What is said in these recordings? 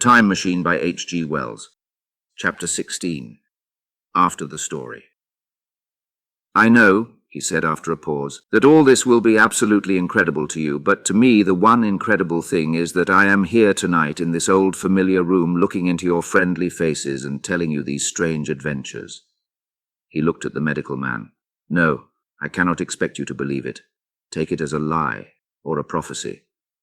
Time Machine by H.G. Wells. Chapter 16. After the Story. I know, he said after a pause, that all this will be absolutely incredible to you, but to me the one incredible thing is that I am here tonight in this old familiar room looking into your friendly faces and telling you these strange adventures. He looked at the medical man. No, I cannot expect you to believe it. Take it as a lie, or a prophecy.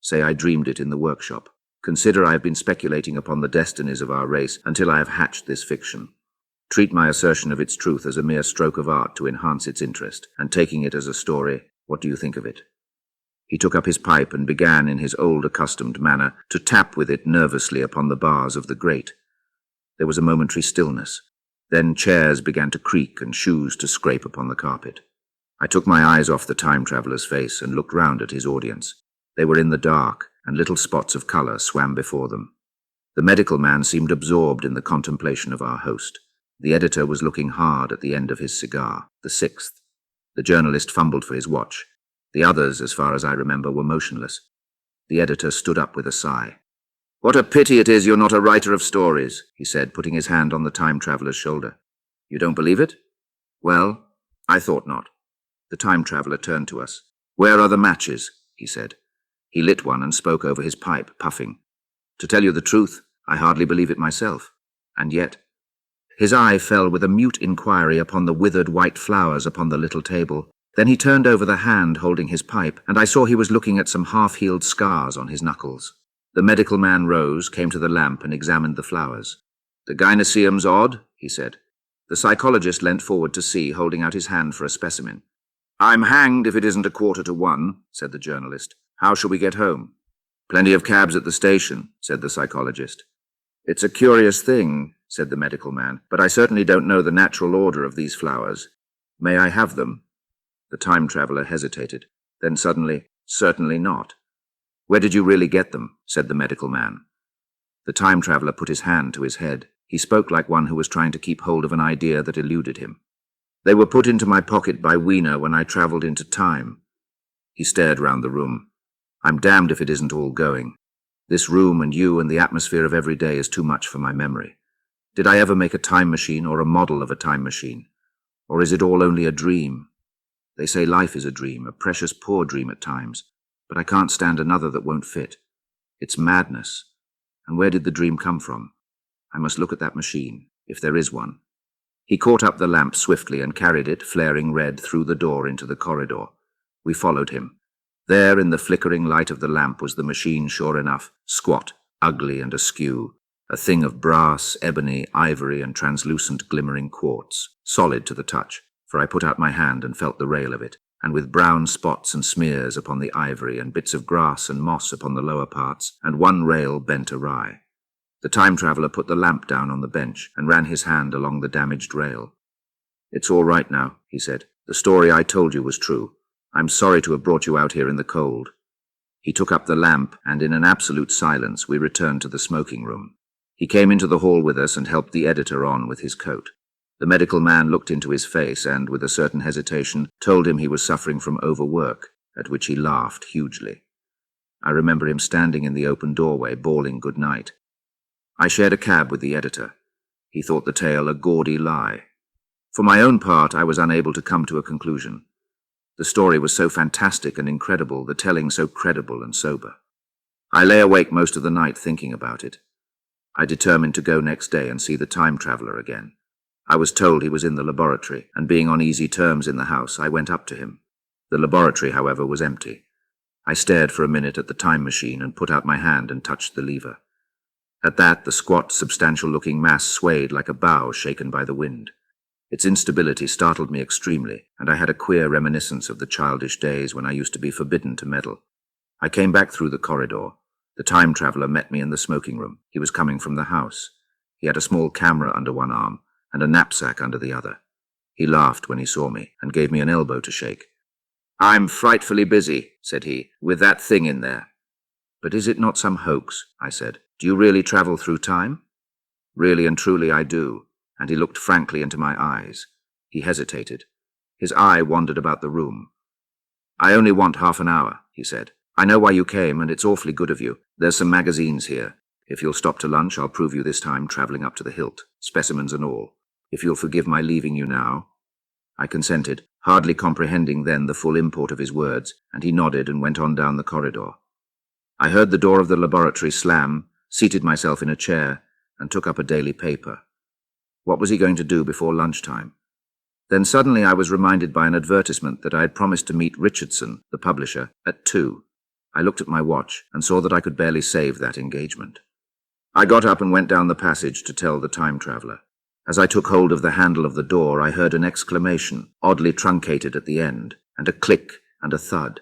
Say I dreamed it in the workshop. Consider I have been speculating upon the destinies of our race until I have hatched this fiction. Treat my assertion of its truth as a mere stroke of art to enhance its interest, and taking it as a story, what do you think of it? He took up his pipe and began in his old accustomed manner to tap with it nervously upon the bars of the grate. There was a momentary stillness. Then chairs began to creak and shoes to scrape upon the carpet. I took my eyes off the time-traveller's face and looked round at his audience. They were in the dark, and little spots of colour swam before them. The medical man seemed absorbed in the contemplation of our host. The editor was looking hard at the end of his cigar, the sixth. The journalist fumbled for his watch. The others, as far as I remember, were motionless. The editor stood up with a sigh. "What a pity it is you're not a writer of stories," he said, putting his hand on the time-traveller's shoulder. "You don't believe it?" "Well, I thought not." The time-traveller turned to us. "Where are the matches?" he said. He lit one and spoke over his pipe, puffing. "To tell you the truth, I hardly believe it myself. And yet—" His eye fell with a mute inquiry upon the withered white flowers upon the little table. Then he turned over the hand holding his pipe, and I saw he was looking at some half-healed scars on his knuckles. The medical man rose, came to the lamp, and examined the flowers. "The gynoecium's odd," he said. The psychologist leant forward to see, holding out his hand for a specimen. "I'm hanged if it isn't 1:45, said the journalist. "How shall we get home?" "Plenty of cabs at the station," said the psychologist. "It's a curious thing," said the medical man, "but I certainly don't know the natural order of these flowers. May I have them?" The time-traveller hesitated. Then suddenly, "Certainly not." "Where did you really get them?" said the medical man. The time-traveller put his hand to his head. He spoke like one who was trying to keep hold of an idea that eluded him. "They were put into my pocket by Wiener when I travelled into time." He stared round the room. "I'm damned if it isn't all going. This room and you and the atmosphere of every day is too much for my memory. Did I ever make a time machine or a model of a time machine? Or is it all only a dream? They say life is a dream, a precious poor dream at times, but I can't stand another that won't fit. It's madness. And where did the dream come from? I must look at that machine, if there is one." He caught up the lamp swiftly and carried it, flaring red, through the door into the corridor. We followed him. There, in the flickering light of the lamp, was the machine, sure enough, squat, ugly and askew, a thing of brass, ebony, ivory, and translucent glimmering quartz, solid to the touch, for I put out my hand and felt the rail of it, and with brown spots and smears upon the ivory and bits of grass and moss upon the lower parts, and one rail bent awry. The time-traveller put the lamp down on the bench and ran his hand along the damaged rail. "It's all right now," he said. "The story I told you was true. I'm sorry to have brought you out here in the cold." He took up the lamp, and in an absolute silence we returned to the smoking room. He came into the hall with us and helped the editor on with his coat. The medical man looked into his face and, with a certain hesitation, told him he was suffering from overwork, at which he laughed hugely. I remember him standing in the open doorway, bawling good night. I shared a cab with the editor. He thought the tale a gaudy lie. For my own part, I was unable to come to a conclusion. The story was so fantastic and incredible, the telling so credible and sober. I lay awake most of the night thinking about it. I determined to go next day and see the time-traveller again. I was told he was in the laboratory, and being on easy terms in the house, I went up to him. The laboratory, however, was empty. I stared for a minute at the time machine and put out my hand and touched the lever. At that, the squat, substantial-looking mass swayed like a bough shaken by the wind. Its instability startled me extremely, and I had a queer reminiscence of the childish days when I used to be forbidden to meddle. I came back through the corridor. The time-traveller met me in the smoking room. He was coming from the house. He had a small camera under one arm and a knapsack under the other. He laughed when he saw me and gave me an elbow to shake. "I'm frightfully busy," said he, "with that thing in there." "But is it not some hoax?" I said. "Do you really travel through time?" "Really and truly I do." And he looked frankly into my eyes. He hesitated. His eye wandered about the room. "I only want half an hour," he said. "I know why you came, and it's awfully good of you. There's some magazines here. If you'll stop to lunch, I'll prove you this time, travelling up to the hilt, specimens and all. If you'll forgive my leaving you now." I consented, hardly comprehending then the full import of his words, and he nodded and went on down the corridor. I heard the door of the laboratory slam, seated myself in a chair, and took up a daily paper. What was he going to do before lunchtime? Then suddenly I was reminded by an advertisement that I had promised to meet Richardson, the publisher, at 2. I looked at my watch and saw that I could barely save that engagement. I got up and went down the passage to tell the time traveller. As I took hold of the handle of the door, I heard an exclamation, oddly truncated at the end, and a click and a thud.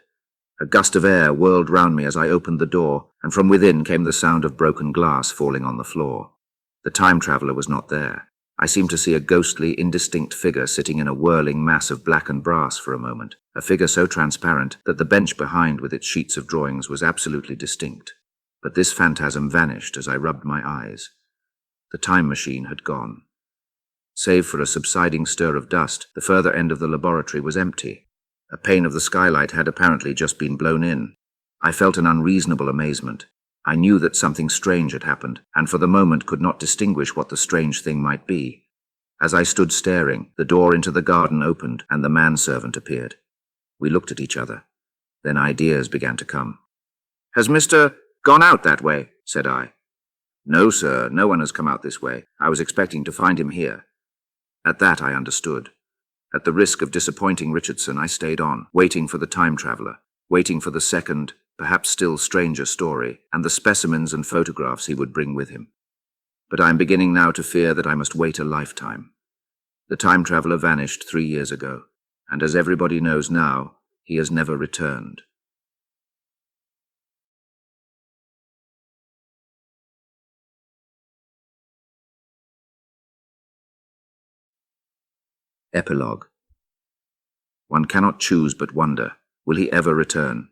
A gust of air whirled round me as I opened the door, and from within came the sound of broken glass falling on the floor. The time traveller was not there. I seemed to see a ghostly, indistinct figure sitting in a whirling mass of black and brass for a moment, a figure so transparent that the bench behind with its sheets of drawings was absolutely distinct. But this phantasm vanished as I rubbed my eyes. The time machine had gone. Save for a subsiding stir of dust, the further end of the laboratory was empty. A pane of the skylight had apparently just been blown in. I felt an unreasonable amazement. I knew that something strange had happened, and for the moment could not distinguish what the strange thing might be. As I stood staring, the door into the garden opened, and the manservant appeared. We looked at each other. Then ideas began to come. "Has Mr. gone out that way?" said I. "No, sir, no one has come out this way. I was expecting to find him here." At that I understood. At the risk of disappointing Richardson, I stayed on, waiting for the time traveller, waiting for the second, perhaps still stranger story, and the specimens and photographs he would bring with him. But I am beginning now to fear that I must wait a lifetime. The time traveller vanished 3 years ago, and as everybody knows now, he has never returned. Epilogue. One cannot choose but wonder, will he ever return?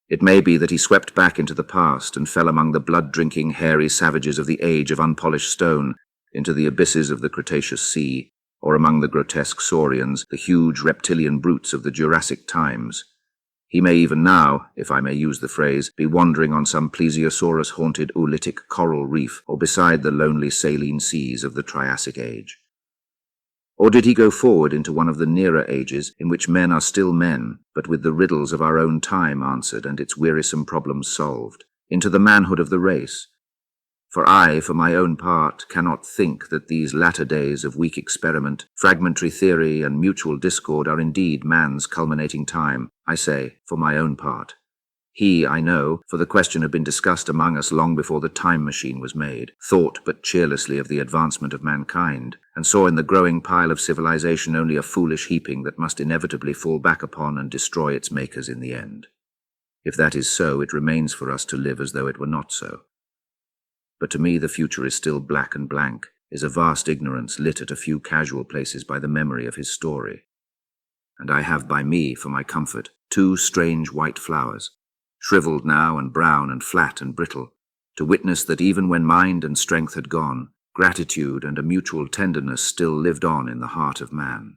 It may be that he swept back into the past and fell among the blood-drinking, hairy savages of the age of unpolished stone, into the abysses of the Cretaceous Sea, or among the grotesque saurians, the huge reptilian brutes of the Jurassic times. He may even now, if I may use the phrase, be wandering on some plesiosaurus-haunted oolitic coral reef, or beside the lonely saline seas of the Triassic age. Or did he go forward into one of the nearer ages in which men are still men, but with the riddles of our own time answered and its wearisome problems solved, into the manhood of the race? For I, for my own part, cannot think that these latter days of weak experiment, fragmentary theory, and mutual discord are indeed man's culminating time. I say, for my own part. He, I know, for the question had been discussed among us long before the time machine was made, thought but cheerlessly of the advancement of mankind, and saw in the growing pile of civilization only a foolish heaping that must inevitably fall back upon and destroy its makers in the end. If that is so, it remains for us to live as though it were not so. But to me the future is still black and blank, is a vast ignorance lit at a few casual places by the memory of his story. And I have by me, for my comfort, 2 strange white flowers, shriveled now and brown and flat and brittle, to witness that even when mind and strength had gone, gratitude and a mutual tenderness still lived on in the heart of man.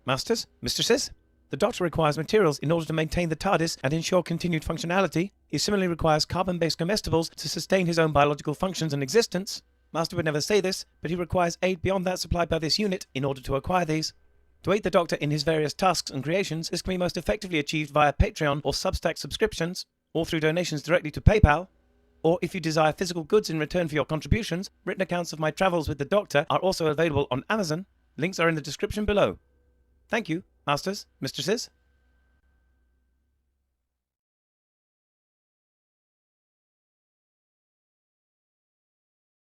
Masters, mistresses, the Doctor requires materials in order to maintain the TARDIS and ensure continued functionality. He similarly requires carbon-based comestibles to sustain his own biological functions and existence. Master would never say this, but he requires aid beyond that supplied by this unit in order to acquire these. To aid the Doctor in his various tasks and creations, this can be most effectively achieved via Patreon or Substack subscriptions, or through donations directly to PayPal. Or if you desire physical goods in return for your contributions, written accounts of my travels with the Doctor are also available on Amazon. Links are in the description below. Thank you, masters, mistresses.